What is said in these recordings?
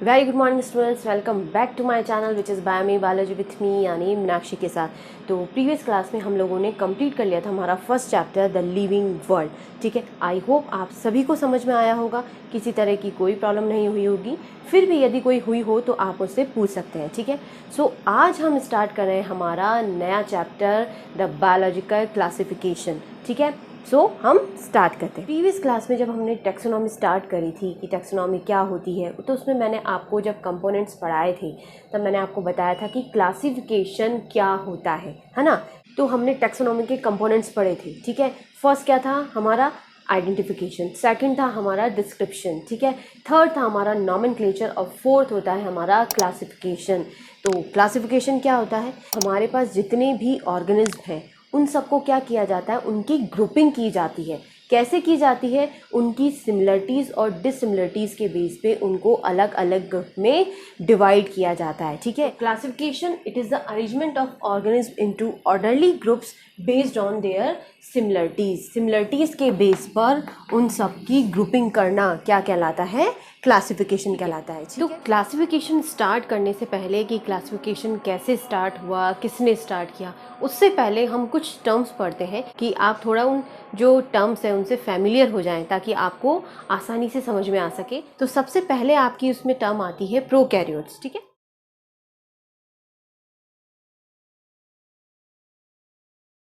Very good morning students, welcome back to my channel which is by me biology with me यानी मीनाक्षी के साथ। तो previous class में हम लोगों ने कंप्लीट कर लिया था हमारा first chapter the living world. ठीक है, आई होप आप सभी को समझ में आया होगा, किसी तरह की कोई प्रॉब्लम नहीं हुई होगी। फिर भी यदि कोई हुई हो तो आप उससे पूछ सकते हैं। ठीक है, सो आज हम स्टार्ट कर रहे हैं हमारा नया चैप्टर द बायोलॉजिकल क्लासिफिकेशन। ठीक है, सो हम स्टार्ट करते हैं। प्रीवियस क्लास में जब हमने टैक्सोनॉमी स्टार्ट करी थी कि टैक्सोनॉमी क्या होती है, तो उसमें मैंने आपको जब कंपोनेंट्स पढ़ाए थे तब मैंने आपको बताया था कि क्लासिफिकेशन क्या होता है ना। तो हमने टैक्सोनॉमी के कंपोनेंट्स पढ़े थे। ठीक है, फर्स्ट क्या था हमारा आइडेंटिफिकेशन, सेकंड था हमारा डिस्क्रिप्शन, ठीक है, थर्ड था हमारा नॉमेनक्लेचर और फोर्थ होता है हमारा क्लासिफिकेशन। तो क्लासिफिकेशन क्या होता है, हमारे पास जितने भी ऑर्गेनिज्म हैं उन सबको क्या किया जाता है, उनकी ग्रुपिंग की जाती है। कैसे की जाती है, उनकी सिमिलरिटीज़ और डिससिमिलरिटीज़ के बेस पे उनको अलग अलग ग्रुप में डिवाइड किया जाता है। ठीक है, classification it is the arrangement of organism into orderly groups based on their similarities के बेस पर उन सब की ग्रुपिंग करना क्या कहलाता है, क्लासिफिकेशन कहलाता है। तो क्लासिफिकेशन स्टार्ट करने से पहले कि क्लासिफिकेशन कैसे स्टार्ट हुआ, किसने स्टार्ट किया, उससे पहले हम कुछ टर्म्स पढ़ते हैं कि आप थोड़ा उन जो टर्म्स हैं उनसे फैमिलियर हो जाएं ताकि आपको आसानी से समझ में आ सके। तो सबसे पहले आपकी उसमें टर्म आती है प्रोकैरियोट्स। ठीक है,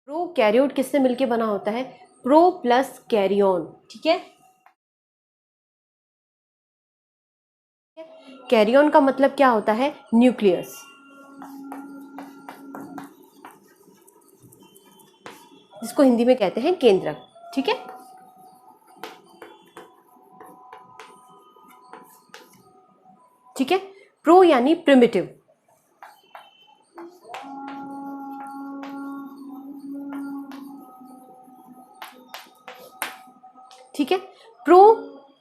प्रोकैरियोट किससे मिलके बना होता है, प्रो प्लस कैरियन। ठीक है, कैरियन का मतलब क्या होता है, न्यूक्लियस, जिसको हिंदी में कहते हैं केंद्रक। ठीक है, ठीक है, प्रो यानी प्रिमिटिव, ठीक है, प्रो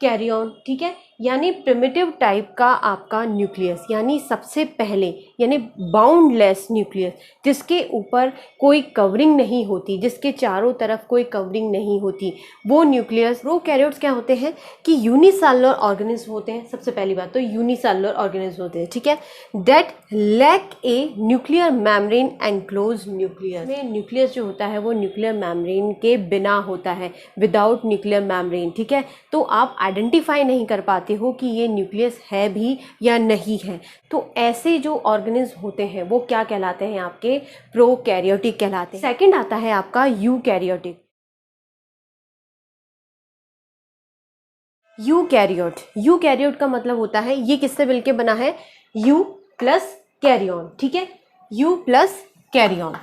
कैरियन, ठीक है, यानी प्रिमिटिव टाइप का आपका न्यूक्लियस, यानी सबसे पहले, यानी बाउंडलेस न्यूक्लियस, जिसके ऊपर कोई कवरिंग नहीं होती, जिसके चारों तरफ कोई कवरिंग नहीं होती, वो न्यूक्लियस। प्रोकैरियोट्स क्या होते हैं कि यूनिसेलुलर ऑर्गेनिज्म होते हैं। सबसे पहली बात तो यूनिसेलुलर ऑर्गेनिज्म होते हैं। ठीक है, that lack a nuclear membrane enclose nucleus में न्यूक्लियस जो होता है वो न्यूक्लियर मेम्ब्रेन के बिना होता है, विदाउट न्यूक्लियर मेम्ब्रेन। ठीक है, तो आप आइडेंटिफाई नहीं कर पाते हो कि ये न्यूक्लियस है भी या नहीं है। तो ऐसे जो ऑर्गेनिज्म होते हैं वो क्या कहलाते हैं, आपके प्रोकैरियोटिक कहलाते हैं। सेकंड आता है आपका यूकैरियोटिक। यूकैरियोट का मतलब होता है, ये किससे मिलके बना है, यू प्लस कैरियन। ठीक है, यू प्लस कैरियन।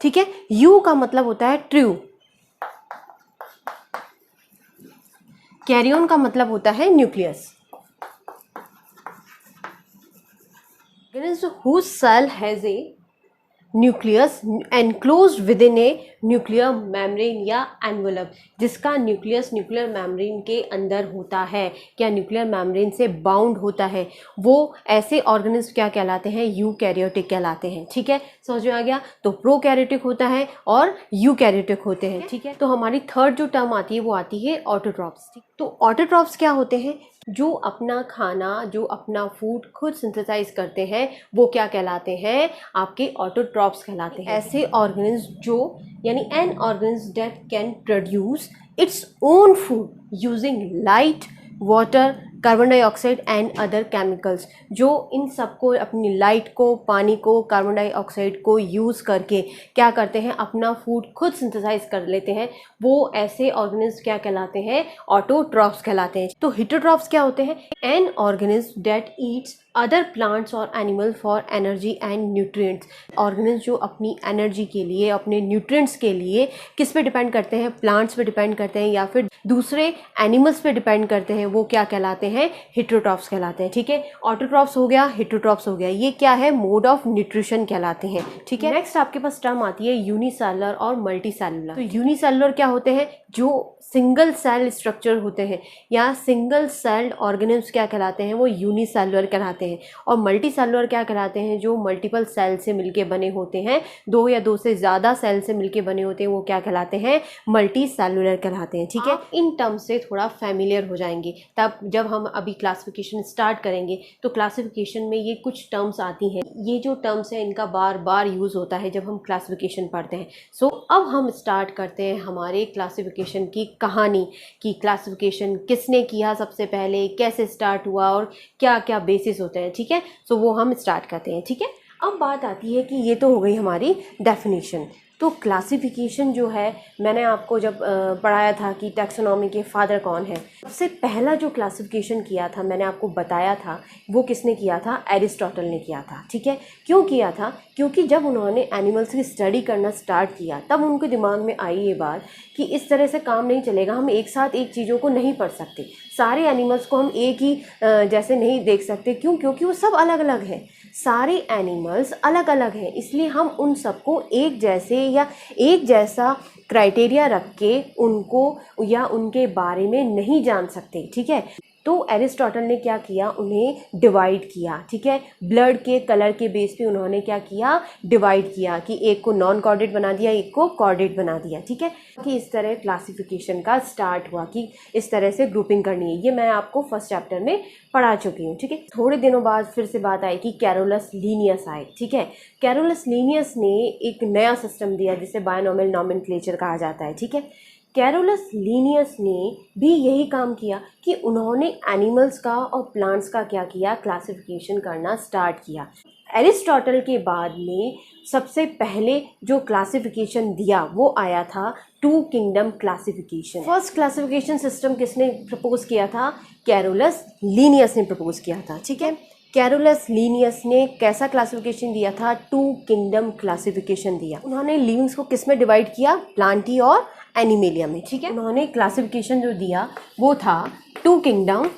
ठीक है, यू का मतलब होता है ट्रू, कैरियन का मतलब होता है nucleus. whose cell has a nucleus enclosed with in A nuclear membrane या एनवलप, जिसका न्यूक्लियस न्यूक्लियर मेम्ब्रेन के अंदर होता है, क्या न्यूक्लियर मेम्ब्रेन से बाउंड होता है, वो ऐसे ऑर्गेनिज्म क्या कहलाते हैं, यूकैरियोटिक कहलाते हैं। ठीक है, समझ में आ गया। तो प्रोकैरियोटिक होता है और यूकैरियोटिक होते हैं। ठीक है, तो हमारी थर्ड जो टर्म आती है वो आती है ऑटोट्रॉप्स। तो ऑटोट्रॉप्स क्या होते हैं, जो अपना खाना, जो अपना फूड खुद सिंथेसाइज करते हैं वो क्या कहलाते हैं, आपके ऑटोट्रॉप्स कहलाते हैं। ऐसे ऑर्गेनिज्म जो, यानी N organism that can produce its own food using light, water, carbon dioxide and other chemicals, जो इन सबको, अपनी लाइट को, पानी को, कार्बन डाइऑक्साइड को यूज़ करके क्या करते हैं, अपना फूड खुद सिंथेसाइज कर लेते हैं, वो ऐसे ऑर्गेनिज्म क्या कहलाते हैं, ऑटोट्रॉप्स कहलाते हैं। तो हिटोट्रॉप्स क्या होते हैं, an organism that eats other plants और animal for energy and nutrients, organism जो अपनी एनर्जी के लिए, अपने न्यूट्रिएंट्स के लिए किस पे डिपेंड करते हैं, प्लांट्स पे डिपेंड करते हैं या फिर दूसरे एनिमल्स पे डिपेंड करते हैं, वो क्या कहलाते हैं, हिटोट्रॉप्स कहलाते हैं। ठीक है, ऑटोट्रॉप्स हो गया, हिटोट्रॉप्स हो गया, ये क्या है, मोड ऑफ न्यूट्रिशन कहलाते हैं। ठीक है, नेक्स्ट आपके पास टर्म आती है यूनिसेलुलर और मल्टीसेलुलर। तो यूनिसेलुलर क्या होते हैं, जो सिंगल सेल स्ट्रक्चर होते हैं या सिंगल सेल्ड ऑर्गेनिम्स क्या कहलाते हैं, वो यूनिसेलुलर कहलाते हैं। और मल्टी सेलुलर क्या कहलाते हैं, जो मल्टीपल सेल से मिलके बने होते हैं, दो या दो से ज़्यादा सेल से मिलके बने होते हैं, वो क्या कहलाते हैं, मल्टी सेलुलर कहलाते हैं। ठीक है, इन टर्म्स से थोड़ा फैमिलियर हो जाएंगे। तब जब हम अभी क्लासिफिकेशन स्टार्ट करेंगे तो क्लासिफिकेशन में ये कुछ टर्म्स आती हैं, ये जो टर्म्स हैं इनका बार बार यूज़ होता है जब हम क्लासिफिकेशन पढ़ते हैं। सो अब हम स्टार्ट करते हैं हमारे क्लासिफिकेशन की कहानी, कि क्लासिफिकेशन किसने किया सबसे पहले, कैसे स्टार्ट हुआ और क्या क्या बेसिस होते हैं। ठीक है, सो वो हम स्टार्ट करते हैं। ठीक है, अब बात आती है कि ये तो हो गई हमारी डेफिनेशन। तो क्लासिफिकेशन जो है, मैंने आपको जब पढ़ाया था कि टैक्सोनॉमी के फादर कौन है, सबसे पहला जो क्लासिफिकेशन किया था मैंने आपको बताया था, वो किसने किया था, एरिस्टोटल ने किया था। ठीक है, क्यों किया था, क्योंकि जब उन्होंने एनिमल्स की स्टडी करना स्टार्ट किया तब उनके दिमाग में आई ये बात कि इस तरह से काम नहीं चलेगा, हम एक साथ एक चीज़ों को नहीं पढ़ सकते, सारे एनिमल्स को हम एक ही जैसे नहीं देख सकते। क्यों, क्योंकि वो सब अलग अलग हैं, सारे एनिमल्स अलग अलग हैं, इसलिए हम उन सबको एक जैसे या एक जैसा क्राइटेरिया रख के उनको या उनके बारे में नहीं जान सकते। ठीक है, तो एरिस्टोटल ने क्या किया, उन्हें डिवाइड किया। ठीक है, ब्लड के कलर के बेस पे उन्होंने क्या किया, डिवाइड किया, कि एक को नॉन कॉर्डेट बना दिया, एक को कॉर्डेट बना दिया। ठीक है, कि इस तरह क्लासिफिकेशन का स्टार्ट हुआ कि इस तरह से ग्रुपिंग करनी है। ये मैं आपको फर्स्ट चैप्टर में पढ़ा चुकी हूँ। ठीक है, थोड़े दिनों बाद फिर से बात आई कि कैरोलस लीनियस आए। ठीक है, कैरोलस लीनियस ने एक नया सिस्टम दिया जिसे बायनॉमियल नॉमेनक्लेचर कहा जाता है। ठीक है, कैरोलस लीनियस ने भी यही काम किया कि उन्होंने एनिमल्स का और प्लांट्स का क्या किया, क्लासिफिकेशन करना स्टार्ट किया। एरिस्टोटल के बाद में सबसे पहले जो क्लासिफिकेशन दिया वो आया था two kingdom classification. First classification system किसने प्रपोज किया था, कैरोलस लीनियस ने प्रपोज किया था। ठीक है, कैरोलस लीनियस ने कैसा क्लासिफिकेशन दिया था, टू किंगडम क्लासिफिकेशन दिया। उन्होंने लिविंग्स को किस में डिवाइड किया, प्लांटी और एनिमेलिया में। ठीक है, उन्होंने क्लासिफिकेशन जो दिया वो था टू किंगडम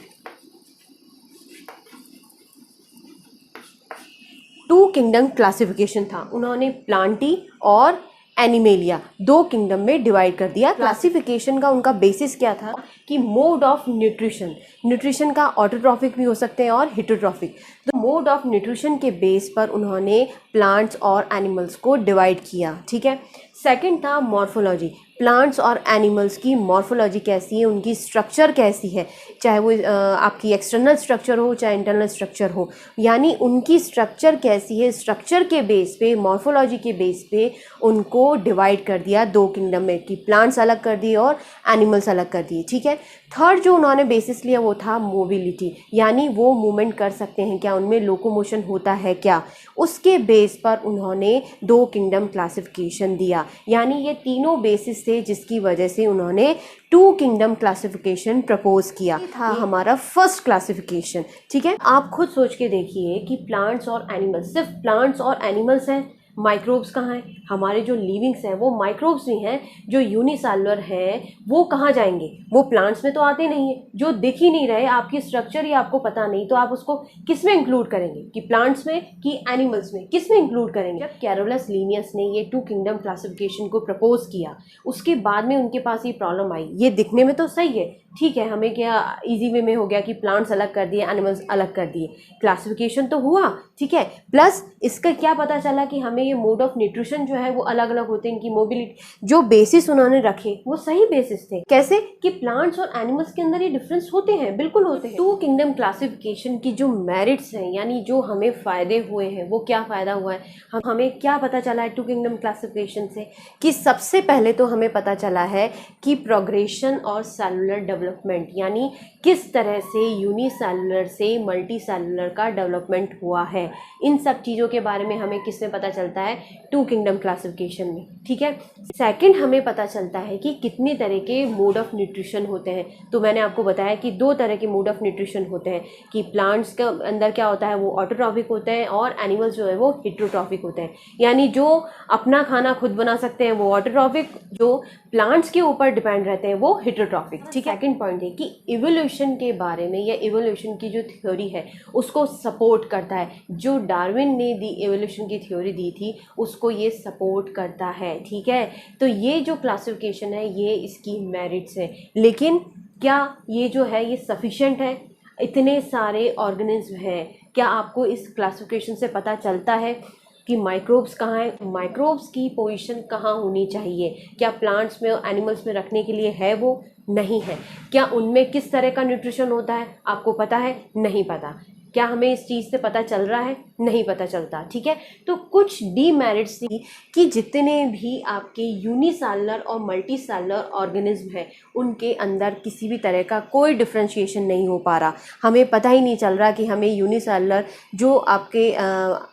क्लासिफिकेशन था। उन्होंने प्लांटी और एनिमेलिया दो किंगडम में डिवाइड कर दिया। क्लासिफिकेशन का उनका बेसिस क्या था कि मोड ऑफ न्यूट्रिशन का ऑटोट्रॉफिक भी हो सकते हैं और हिटोट्रॉफिक। तो मोड ऑफ न्यूट्रिशन के बेस पर उन्होंने प्लांट्स और एनिमल्स को डिवाइड किया। ठीक है, सेकंड था मॉर्फोलॉजी, प्लांट्स और एनिमल्स की मॉर्फोलॉजी कैसी है, उनकी स्ट्रक्चर कैसी है, चाहे वो आपकी एक्सटर्नल स्ट्रक्चर हो चाहे इंटरनल स्ट्रक्चर हो, यानी उनकी स्ट्रक्चर कैसी है, स्ट्रक्चर के बेस पे, मॉर्फोलॉजी के बेस पे उनको डिवाइड कर दिया दो किंगडम में, कि प्लांट्स अलग कर दिए और एनिमल्स अलग कर दिए। ठीक है, थर्ड जो उन्होंने बेसिस लिया वो था मोबिलिटी, यानी वो मूवमेंट कर सकते हैं क्या, उनमें लोकोमोशन होता है क्या, उसके बेस पर उन्होंने दो किंगडम क्लासिफिकेशन दिया। यानी ये तीनों बेसिस थे जिसकी वजह से उन्होंने टू किंगडम क्लासिफिकेशन प्रपोज किया। ये था हमारा फर्स्ट क्लासिफिकेशन। ठीक है, आप खुद सोच के देखिए कि प्लांट्स और एनिमल्स, सिर्फ प्लांट्स और एनिमल्स हैं, माइक्रोब्स कहाँ हैं, हमारे जो लिविंग्स हैं वो माइक्रोब्स भी हैं, जो यूनिसेलुलर हैं वो कहाँ जाएंगे, वो प्लांट्स में तो आते नहीं है, जो दिख ही नहीं रहे, आपकी स्ट्रक्चर ही आपको पता नहीं, तो आप उसको किस में इंक्लूड करेंगे, कि प्लांट्स में कि एनिमल्स में, किस में इंक्लूड करेंगे। जब कैरोलस लीनियस ने ये टू किंगडम क्लासिफिकेशन को प्रपोज किया उसके बाद में उनके पास ये प्रॉब्लम आई, ये दिखने में तो सही है, ठीक है, हमें क्या इजी वे में हो गया कि प्लांट्स अलग कर दिए, एनिमल्स अलग कर दिए, क्लासिफिकेशन तो हुआ, ठीक है, प्लस इसका क्या पता चला कि हमें ये मोड ऑफ न्यूट्रिशन जो है वो अलग अलग होते हैं, इनकी मोबिलिटी, जो बेसिस उन्होंने रखे वो सही बेसिस थे। कैसे कि प्लांट्स और एनिमल्स के अंदर ये डिफरेंस होते हैं, बिल्कुल होते हैं। टू किंगडम क्लासिफिकेशन की जो मेरिट्स हैं, यानी जो हमें फायदे हुए हैं, वो क्या फायदा हुआ है, हमें क्या पता चला है टू किंगडम क्लासिफिकेशन से, कि सबसे पहले तो हमें पता चला है कि प्रोग्रेशन और सेलुलर डेवलपमेंट, यानी किस तरह से यूनिसेलुलर से मल्टी सेलुलर का डेवलपमेंट हुआ है, इन सब चीज़ों के बारे में हमें किसमें पता चलता है, टू किंगडम क्लासिफिकेशन में। ठीक है, सेकंड हमें पता चलता है कि कितने तरह के मोड ऑफ न्यूट्रिशन होते हैं। तो मैंने आपको बताया कि दो तरह के मोड ऑफ न्यूट्रिशन होते हैं, कि प्लांट्स के अंदर क्या होता है वो ऑटोट्रॉफिक होते हैं और एनिमल्स जो है वो हिट्रोट्रॉफिक होते हैं, यानी जो अपना खाना खुद बना सकते हैं वो ऑटोट्रॉफिक, जो प्लांट्स के ऊपर डिपेंड रहते हैं वो हिट्रोट्रॉफिक। ठीक है, सेकंड पॉइंट है कि इवोल्यूशन के बारे में या इवोल्यूशन की जो थ्योरी है उसको सपोर्ट करता है। जो डार्विन ने दी इवोल्यूशन की थ्योरी दी थी होगी उसको ये सपोर्ट करता है, ठीक है। तो ये जो क्लासिफिकेशन है ये इसकी मेरिट्स है, लेकिन क्या ये जो है ये सफिशेंट है? इतने सारे ऑर्गेनिज्म हैं, क्या आपको इस क्लासिफिकेशन से पता चलता है कि माइक्रोब्स कहाँ हैं, माइक्रोब्स की पोजीशन कहाँ होनी चाहिए? क्या प्लांट्स में और एनिमल्स में रखने के लिए है? वो नहीं है। क्या उनमें किस तरह का न्यूट्रिशन होता है आपको पता है? नहीं पता। क्या हमें इस चीज़ से पता चल रहा है? नहीं पता चलता, ठीक है। तो कुछ डीमेरिट्स थी कि जितने भी आपके यूनिसेलुलर और मल्टीसेलुलर ऑर्गेनिज्म हैं उनके अंदर किसी भी तरह का कोई डिफ्रेंशिएशन नहीं हो पा रहा। हमें पता ही नहीं चल रहा कि हमें यूनिसेलुलर जो आपके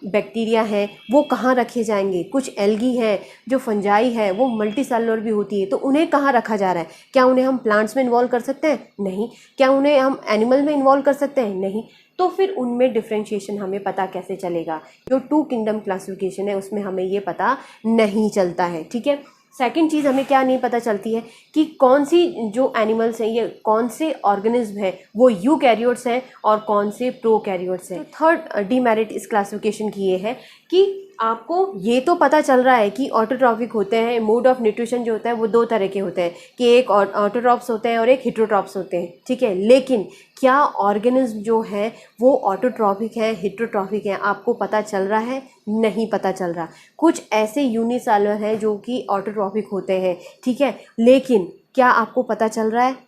बैक्टीरिया हैं वो कहाँ रखे जाएंगे। कुछ एल्गी हैं जो फंजाई है वो मल्टीसेलुलर भी होती है, तो उन्हें कहाँ रखा जा रहा है? क्या उन्हें हम प्लांट्स में इन्वॉल्व कर सकते हैं? नहीं। क्या उन्हें हम एनिमल में इन्वॉल्व कर सकते हैं? नहीं। तो फिर उनमें डिफ्रेंशिएशन हमें पता कैसे चलेगा? जो 2 किंगडम क्लासिफिकेशन है उसमें हमें ये पता नहीं चलता है, ठीक है। सेकंड चीज़ हमें क्या नहीं पता चलती है कि कौन सी जो एनिमल्स हैं ये कौन से ऑर्गेनिज्म हैं वो यूकैरियोट्स हैं और कौन से प्रोकैरियोट्स हैं। थर्ड डीमेरिट इस क्लासिफिकेशन की ये है कि आपको ये तो पता चल रहा है कि ऑटोट्रॉफिक होते हैं, मोड ऑफ न्यूट्रिशन जो होता है वो 2 तरह के होते हैं कि एक ऑटोट्रॉप्स होते हैं और एक हेटेरोट्रॉप्स होते हैं, ठीक है। लेकिन क्या ऑर्गेनिज्म जो है वो ऑटोट्रॉफिक है, हेटेरोट्रॉफिक है, आपको पता चल रहा है? नहीं पता चल रहा। कुछ ऐसे यूनिसेलुलर हैं जो कि ऑटोट्रॉफिक होते हैं, ठीक है, लेकिन क्या आपको पता चल रहा है?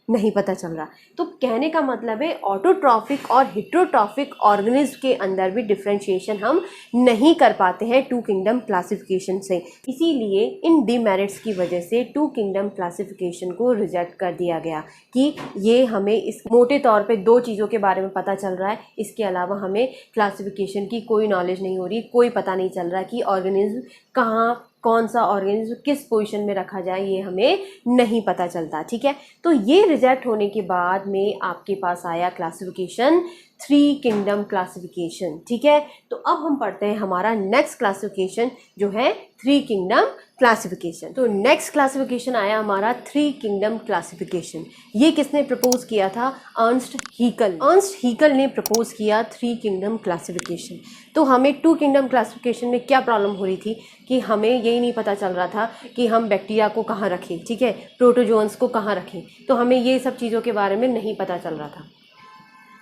नहीं पता चल रहा। तो कहने का मतलब है ऑटोट्रॉफिक और हेटेरोट्रॉफिक ऑर्गेनिज्म के अंदर भी डिफरेंशिएशन हम नहीं कर पाते हैं 2 किंगडम क्लासिफिकेशन से। इसीलिए इन डीमेरिट्स की वजह से 2 किंगडम क्लासिफिकेशन को रिजेक्ट कर दिया गया कि ये हमें इस मोटे तौर पे 2 चीज़ों के बारे में पता चल रहा है, इसके अलावा हमें क्लासिफिकेशन की कोई नॉलेज नहीं हो रही, कोई पता नहीं चल रहा कि ऑर्गेनिज्म कहाँ, कौन सा ऑर्गेनिज्म किस पोजीशन में रखा जाए, ये हमें नहीं पता चलता, ठीक है। तो ये रिजेक्ट होने के बाद में आपके पास आया क्लासिफिकेशन 3 किंगडम क्लासिफिकेशन, ठीक है। तो अब हम पढ़ते हैं हमारा नेक्स्ट क्लासिफिकेशन जो है 3 किंगडम क्लासिफिकेशन। तो नेक्स्ट क्लासिफिकेशन आया हमारा 3 किंगडम क्लासिफिकेशन। ये किसने प्रपोज किया था? Ernst Haeckel. अर्नस्ट हीकल ने प्रपोज किया 3 किंगडम क्लासिफिकेशन। तो हमें 2 किंगडम क्लासिफिकेशन में क्या प्रॉब्लम हो रही थी कि हमें यही नहीं पता चल रहा था कि हम बैक्टीरिया को कहाँ रखें, ठीक है, प्रोटोजोन्स को कहाँ रखें, तो हमें ये सब चीज़ों के बारे में नहीं पता चल रहा था।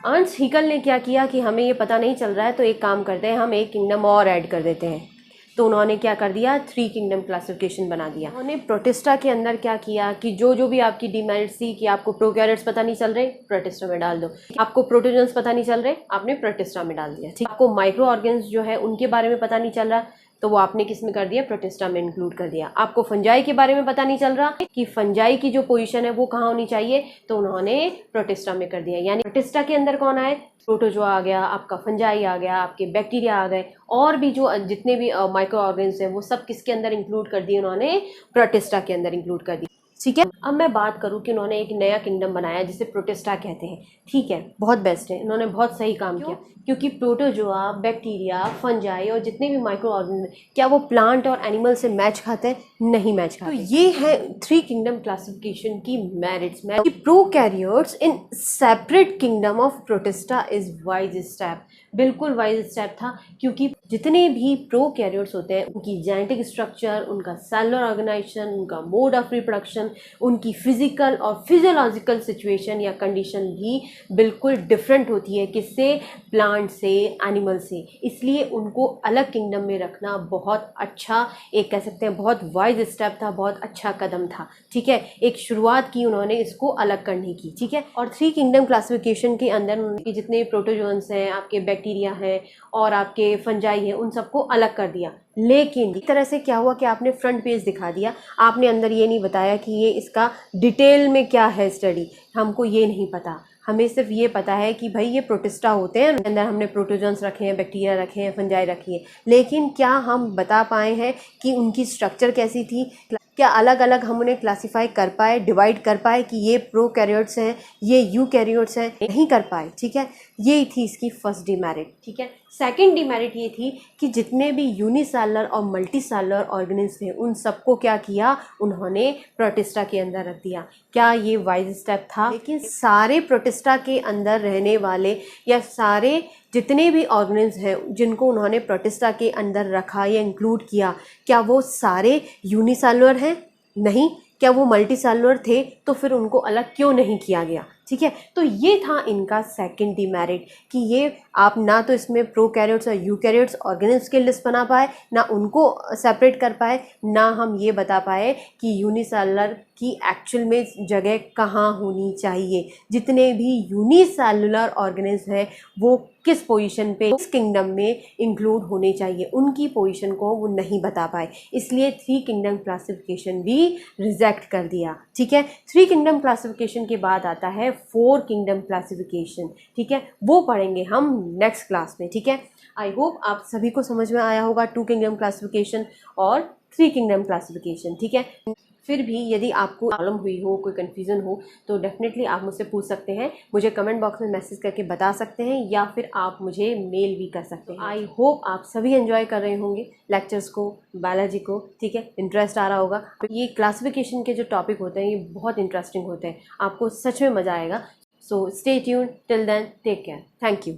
अर्नस्ट हीकल ने क्या किया कि हमें ये पता नहीं चल रहा है तो एक काम करते हैं, हम एक किंगडम और ऐड कर देते हैं। तो उन्होंने क्या कर दिया? 3 किंगडम क्लासिफिकेशन बना दिया। उन्होंने प्रोटिस्टा के अंदर क्या किया कि जो भी आपकी डिमेरिट्स थी कि आपको प्रोकैरियोट्स पता नहीं चल रहे, प्रोटिस्टा में डाल दो। आपको प्रोटोजोन्स पता नहीं चल रहे, आपने प्रोटिस्टा में डाल दिया, ठीक। आपको माइक्रो ऑर्गेन्स जो है उनके बारे में पता नहीं चल रहा तो वो आपने किस में कर दिया? प्रोटिस्टा में इंक्लूड कर दिया। आपको फंजाई के बारे में पता नहीं चल रहा कि फंजाई की जो पोजीशन है वो कहाँ होनी चाहिए, तो उन्होंने प्रोटिस्टा में कर दिया। यानी प्रोटिस्टा के अंदर कौन आए? प्रोटोजोआ आ गया, आपका फंजाई आ गया, आपके बैक्टीरिया आ गए, और भी जो जितने भी माइक्रो ऑर्गेन्स हैं वो सब किसके अंदर इंक्लूड कर दिए? उन्होंने प्रोटिस्टा के अंदर इंक्लूड कर दिया, ठीक है। अब मैं बात करूं कि उन्होंने एक नया किंगडम बनाया जिसे प्रोटिस्टा कहते हैं, ठीक है, बहुत बेस्ट है, उन्होंने बहुत सही काम किया। क्योंकि प्रोटोजोआ, बैक्टीरिया, फंजाई और जितने भी माइक्रो ऑर्गेनिज्म क्या वो प्लांट और एनिमल से मैच खाते हैं? नहीं मैच खाते। तो ये है 3 किंगडम क्लासिफिकेशन की मेरिट्स में। Prokaryotes in separate kingdom of protista is wise step. बिल्कुल वाइज स्टेप था, क्योंकि जितने भी प्रोकैरियोट्स होते हैं उनकी जेनेटिक स्ट्रक्चर, उनका सेलुलर ऑर्गेनाइजेशन, उनका मोड ऑफ रिप्रोडक्शन, उनकी फिजिकल और फिजियोलॉजिकल सिचुएशन या कंडीशन भी बिल्कुल डिफरेंट होती है। किससे? प्लांट से, एनिमल से। इसलिए उनको अलग किंगडम में रखना बहुत अच्छा, एक कह सकते हैं बहुत वाइज स्टेप था, बहुत अच्छा कदम था, ठीक है। एक शुरुआत की उन्होंने इसको अलग करने की, ठीक है। और 3 किंगडम क्लासिफिकेशन के अंदर उनके जितने प्रोटोजोन्स हैं, आपके बैक्टीरिया हैं और आपके फंजाई हैं, उन सबको अलग कर दिया। लेकिन एक तरह से क्या हुआ कि आपने फ्रंट पेज दिखा दिया, आपने अंदर ये नहीं बताया कि ये इसका डिटेल में क्या है स्टडी, हमको ये नहीं पता। हमें सिर्फ ये पता है कि भाई ये प्रोटिस्टा होते हैं, अंदर हमने प्रोटोजोन्स रखे हैं, बैक्टीरिया रखे हैं, फंजाई रखी है, लेकिन क्या हम बता पाए हैं कि उनकी स्ट्रक्चर कैसी थी? क्या अलग अलग हम उन्हें क्लासिफाई कर पाए, डिवाइड कर पाए कि ये प्रोकैरियोट्स हैं, ये यूकैरियोट्स हैं? नहीं कर पाए, ठीक है। ये थी इसकी फर्स्ट डिमेरिट, ठीक है। सेकंड डिमेरिट ये थी कि जितने भी यूनिसेलुलर और मल्टीसेलुलर ऑर्गेनिज्म थे उन सबको क्या किया? उन्होंने प्रोटिस्टा के अंदर रख दिया। क्या ये वाइज स्टेप था? लेकिन सारे प्रोटिस्टा के अंदर रहने वाले या सारे जितने भी ऑर्गेनिज्म हैं जिनको उन्होंने प्रोटिस्टा के अंदर रखा या इंक्लूड किया, क्या वो सारे यूनिसेलुलर हैं? नहीं। क्या वो मल्टीसेलुलर थे? तो फिर उनको अलग क्यों नहीं किया गया? ठीक है, तो ये था इनका सेकंड डिमेरिट कि ये आप ना तो इसमें प्रोकैरियोट्स और यूकैरियोट्स ऑर्गेनिज्म की लिस्ट बना पाए, ना उनको सेपरेट कर पाए, ना हम ये बता पाए कि यूनिसेलुलर की एक्चुअल में जगह कहाँ होनी चाहिए। जितने भी यूनिसेलुलर ऑर्गेनिज्म हैं वो किस पोजीशन पे इस किंगडम में इंक्लूड होने चाहिए, उनकी पोजीशन को वो नहीं बता पाए, इसलिए 3 किंगडम क्लासिफिकेशन भी रिजेक्ट कर दिया। ठीक है, 3 किंगडम क्लासिफिकेशन के बाद आता है 4 किंगडम क्लासिफिकेशन। ठीक है, वो पढ़ेंगे हम नेक्स्ट क्लास में। ठीक है, आई होप आप सभी को समझ में आया होगा 2 किंगडम क्लासिफिकेशन और 3 किंगडम क्लासिफिकेशन। ठीक है, फिर भी यदि आपको प्रॉब्लम हुई हो, कोई कन्फ्यूज़न हो, तो डेफिनेटली आप मुझसे पूछ सकते हैं, मुझे कमेंट बॉक्स में मैसेज करके बता सकते हैं, या फिर आप मुझे मेल भी कर सकते हैं। आई होप आप सभी एंजॉय कर रहे होंगे लेक्चर्स को, बायोलॉजी को। ठीक है, इंटरेस्ट आ रहा होगा। ये क्लासिफिकेशन के जो टॉपिक होते हैं ये बहुत इंटरेस्टिंग होते हैं, आपको सच में मज़ा आएगा। So stay tuned till then, take care, thank you.